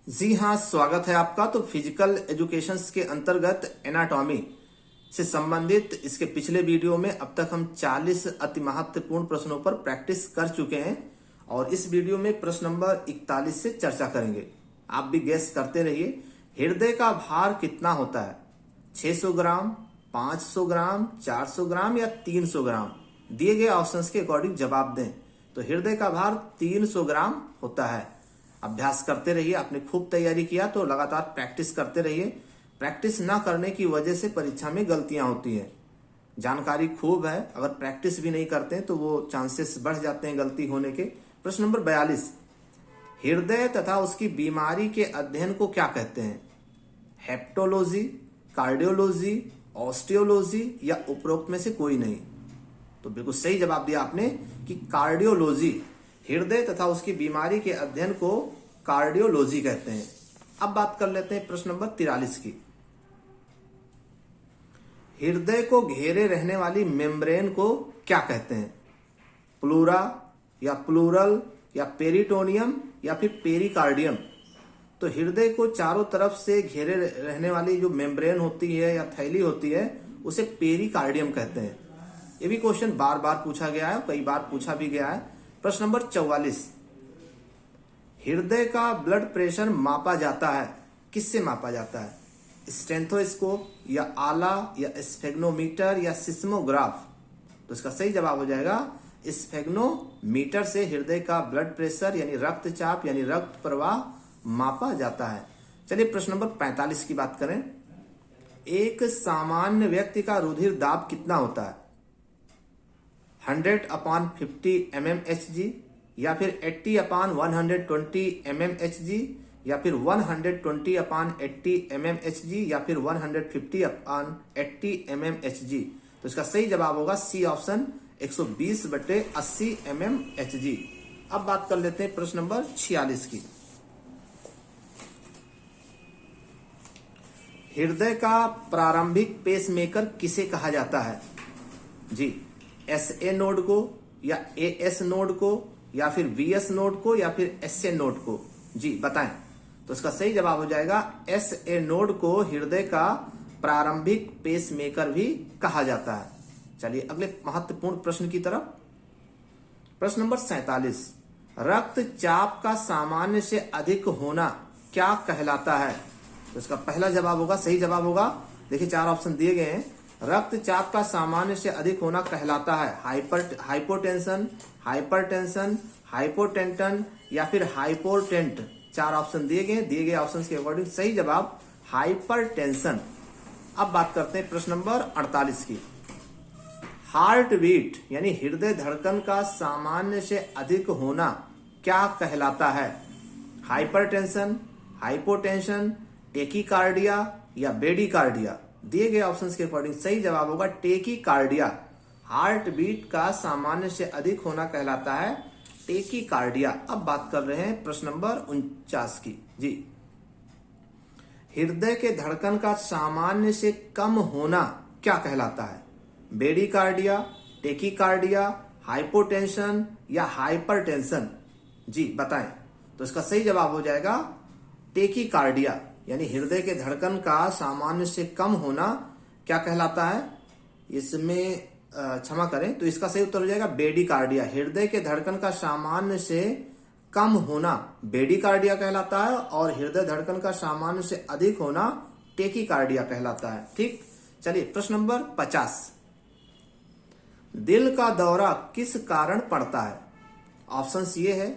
जी हाँ, स्वागत है आपका। तो फिजिकल एजुकेशन के अंतर्गत एनाटॉमी से संबंधित इसके पिछले वीडियो में अब तक हम 40 अति महत्वपूर्ण प्रश्नों पर प्रैक्टिस कर चुके हैं और इस वीडियो में प्रश्न नंबर 41 से चर्चा करेंगे। आप भी गेस करते रहिए। हृदय का भार कितना होता है? 600 ग्राम, 500 ग्राम, 400 ग्राम या 300 ग्राम? दिए गए ऑप्शंस के अकॉर्डिंग जवाब दें। तो हृदय का भार 300 ग्राम होता है। अभ्यास करते रहिए। आपने खूब तैयारी किया तो लगातार प्रैक्टिस करते रहिए। प्रैक्टिस ना करने की वजह से परीक्षा में गलतियां होती हैं। जानकारी खूब है, अगर प्रैक्टिस भी नहीं करते हैं तो वो चांसेस बढ़ जाते हैं गलती होने के। प्रश्न नंबर 42, हृदय तथा उसकी बीमारी के अध्ययन को क्या कहते हैं? हेप्टोलॉजी, कार्डियोलॉजी, ऑस्टियोलॉजी या उपरोक्त में से कोई नहीं? तो बिल्कुल सही जवाब दिया आपने कि कार्डियोलॉजी। हृदय तथा उसकी बीमारी के अध्ययन को कार्डियोलॉजी कहते हैं। अब बात कर लेते हैं प्रश्न नंबर 43 की। हृदय को घेरे रहने वाली मेम्ब्रेन को क्या कहते हैं? प्लूरा या प्लूरल या पेरिटोनियम या फिर पेरिकार्डियम? तो हृदय को चारों तरफ से घेरे रहने वाली जो मेम्ब्रेन होती है या थैली होती है उसे पेरिकार्डियम कहते हैं। ये भी क्वेश्चन बार बार पूछा गया है, कई बार पूछा भी गया है। प्रश्न नंबर 44, हृदय का ब्लड प्रेशर मापा जाता है, किससे मापा जाता है? स्टेथोस्कोप या आला या स्फेग्नोमीटर या सिस्मोग्राफ? तो इसका सही जवाब हो जाएगा स्फेग्नोमीटर से हृदय का ब्लड प्रेशर यानी रक्तचाप यानी रक्त प्रवाह मापा जाता है। चलिए प्रश्न नंबर 45 की बात करें। एक सामान्य व्यक्ति का रुधिर दाब कितना होता है? 100/50 mmHg या फिर 80/120 mmHg या फिर 120/80 mmHg या फिर 150/80 mmHg? तो इसका सही जवाब होगा सी ऑप्शन 120/80 mmHg। अब बात कर लेते हैं प्रश्न नंबर 46 की। हृदय का प्रारंभिक पेसमेकर किसे कहा जाता है? जी, SA नोड को या AS नोड को या फिर VS नोड को या फिर SA नोड को? जी बताएं। तो इसका सही जवाब हो जाएगा SA नोड को हृदय का प्रारंभिक पेसमेकर भी कहा जाता है। चलिए अगले महत्वपूर्ण प्रश्न की तरफ। प्रश्न नंबर 47, रक्तचाप का सामान्य से अधिक होना क्या कहलाता है? तो इसका पहला जवाब होगा, सही जवाब होगा, देखिए 4 ऑप्शन दिए गए हैं। रक्तचाप का सामान्य से अधिक होना कहलाता है हाइपोटेंशन, हाइपरटेंशन, हाइपोटेंटन या फिर हाइपोटेंट। 4 ऑप्शन दिए गए ऑप्शन के अकॉर्डिंग सही जवाब हाइपरटेंशन। अब बात करते हैं प्रश्न नंबर 48 की। हार्ट बीट यानी हृदय धड़कन का सामान्य से अधिक होना क्या कहलाता है? हाइपरटेंशन, हाइपोटेंशन, टेकीकार्डिया या बेडीकार्डिया? दिए गए ऑप्शंस के अकॉर्डिंग सही जवाब होगा टेकीकार्डिया। हार्ट बीट का सामान्य से अधिक होना कहलाता है टेकीकार्डिया। अब बात कर रहे हैं प्रश्न नंबर 49 की। जी, हृदय के धड़कन का सामान्य से कम होना क्या कहलाता है? बेडीकार्डिया, टेकीकार्डिया, हाइपोटेंशन या हाइपरटेंशन? जी बताएं। तो इसका सही जवाब हो जाएगा टेकीकार्डिया, यानी हृदय के धड़कन का सामान्य से कम होना क्या कहलाता है? इसमें क्षमा करें, तो इसका सही उत्तर हो जाएगा बेडीकार्डिया। हृदय के धड़कन का सामान्य से कम होना बेडीकार्डिया कहलाता है और हृदय धड़कन का सामान्य से अधिक होना टेकीकार्डिया कहलाता है। ठीक, चलिए प्रश्न नंबर 50, दिल का दौरा किस कारण पड़ता है? ऑप्शंस ये है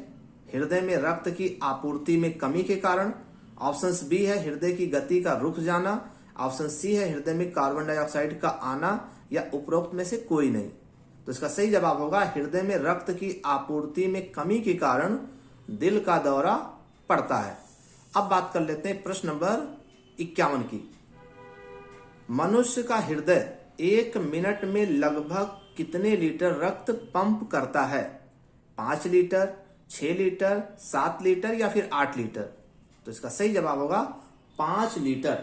हृदय में रक्त की आपूर्ति में कमी के कारण, ऑप्शन बी है हृदय की गति का रुक जाना, ऑप्शन सी है हृदय में कार्बन डाइऑक्साइड का आना या उपरोक्त में से कोई नहीं? तो इसका सही जवाब होगा हृदय में रक्त की आपूर्ति में कमी के कारण दिल का दौरा पड़ता है। अब बात कर लेते हैं प्रश्न नंबर 51 की। मनुष्य का हृदय 1 मिनट में लगभग कितने लीटर रक्त पंप करता है? 5 लीटर, 6 लीटर, 7 लीटर या फिर 8 लीटर? तो इसका सही जवाब होगा 5 लीटर।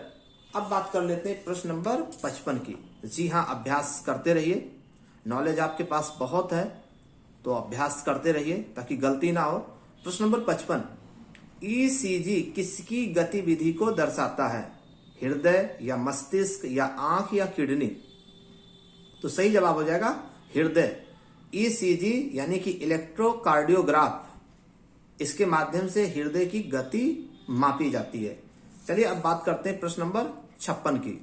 अब बात कर लेते हैं प्रश्न नंबर 55 की। जी हाँ, अभ्यास करते रहिए, नॉलेज आपके पास बहुत है तो अभ्यास करते रहिए ताकि गलती ना हो। प्रश्न नंबर 55, ईसीजी किसकी गतिविधि को दर्शाता है? हृदय या मस्तिष्क या आंख या किडनी? तो सही जवाब हो जाएगा हृदय। ईसीजी यानी कि इलेक्ट्रोकार्डियोग्राफ, इसके माध्यम से हृदय की गति मापी जाती है। चलिए अब बात करते हैं प्रश्न नंबर 56 की।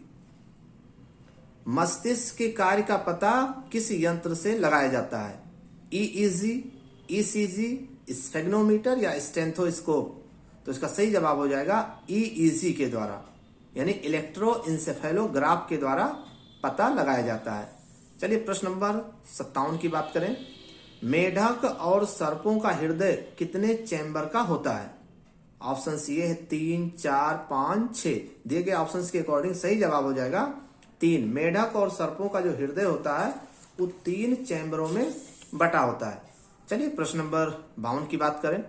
मस्तिष्क के कार्य का पता किस यंत्र से लगाया जाता है? ईईजी, ईसीजी, स्फेग्नोमीटर या स्टेथोस्कोप? तो इसका सही जवाब हो जाएगा ईईजी के द्वारा, यानी इलेक्ट्रोइंसेफेलोग्राफ के द्वारा पता लगाया जाता है। चलिए प्रश्न नंबर 57 की बात करें। मेढक और सर्पों का हृदय कितने चैम्बर का होता है? ऑप्शन ये है 3, 4, 5, 6। दिए गए ऑप्शन के अकॉर्डिंग सही जवाब हो जाएगा 3। मेढक और सर्पों का जो हृदय होता है वो 3 चैम्बरों में बटा होता है। चलिए प्रश्न नंबर 52 की बात करें।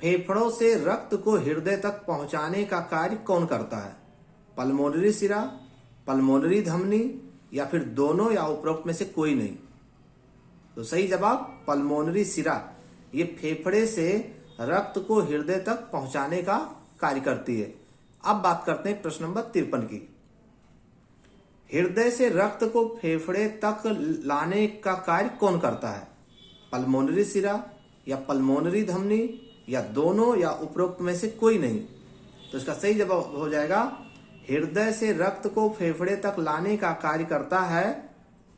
फेफड़ों से रक्त को हृदय तक पहुंचाने का कार्य कौन करता है? पल्मोनरी सिरा, पल्मोनरी धमनी या फिर दोनों या उपरोक्त में से कोई नहीं? तो सही जवाब पल्मोनरी सिरा। ये फेफड़े से रक्त को हृदय तक पहुंचाने का कार्य करती है। अब बात करते हैं प्रश्न नंबर 53 की। हृदय से रक्त को फेफड़े तक लाने का कार्य कौन करता है? पल्मोनरी सिरा या पल्मोनरी धमनी या दोनों या उपरोक्त में से कोई नहीं? तो इसका सही जवाब हो जाएगा हृदय से रक्त को फेफड़े तक लाने का कार्य करता है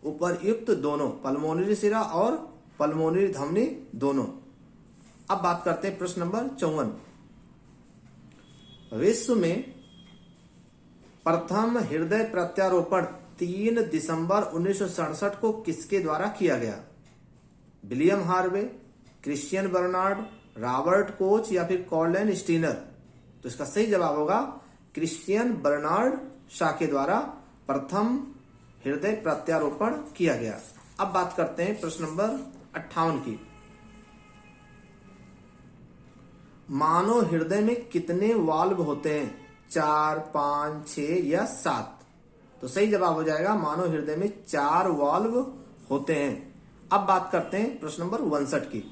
उपरयुक्त दोनों, पल्मोनरी सिरा और पल्मोनरी धमनी दोनों। अब बात करते हैं प्रश्न नंबर 54। विश्व में प्रथम हृदय प्रत्यारोपण 3 दिसंबर 1967 को किसके द्वारा किया गया? William Harvey, Christiaan Barnard, Robert Koch या फिर कॉर्लन स्टीनर? तो इसका सही जवाब होगा क्रिश्चियन बर्नार्ड शा के द्वारा प्रथम हृदय प्रत्यारोपण किया गया। अब बात करते हैं प्रश्न नंबर 58 की। मानव हृदय में कितने वाल्व होते हैं? 4, 5, 6 या 7? तो सही जवाब हो जाएगा मानव हृदय में 4 वाल्व होते हैं। अब बात करते हैं प्रश्न नंबर 59 की।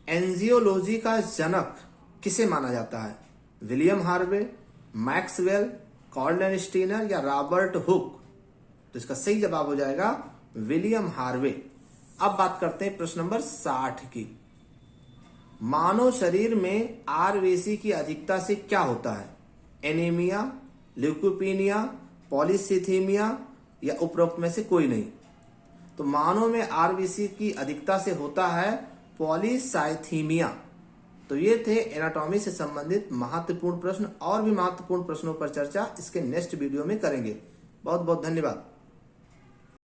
एंजियोलॉजी का जनक किसे माना जाता है? विलियम हार्वे, मैक्सवेल, कॉर्लन स्टीनर या रॉबर्ट हुक? तो इसका सही जवाब हो जाएगा विलियम हार्वे। अब बात करते हैं प्रश्न नंबर 60 की। मानव शरीर में आरबीसी की अधिकता से क्या होता है? एनीमिया, ल्यूकोपीनिया, पॉलीसिथीमिया या उपरोक्त में से कोई नहीं? तो मानव में आरबीसी की अधिकता से होता है पॉलीसाइथीमिया। तो ये थे एनाटॉमी से संबंधित महत्वपूर्ण प्रश्न। और भी महत्वपूर्ण प्रश्नों पर चर्चा इसके नेक्स्ट वीडियो में करेंगे। बहुत बहुत धन्यवाद।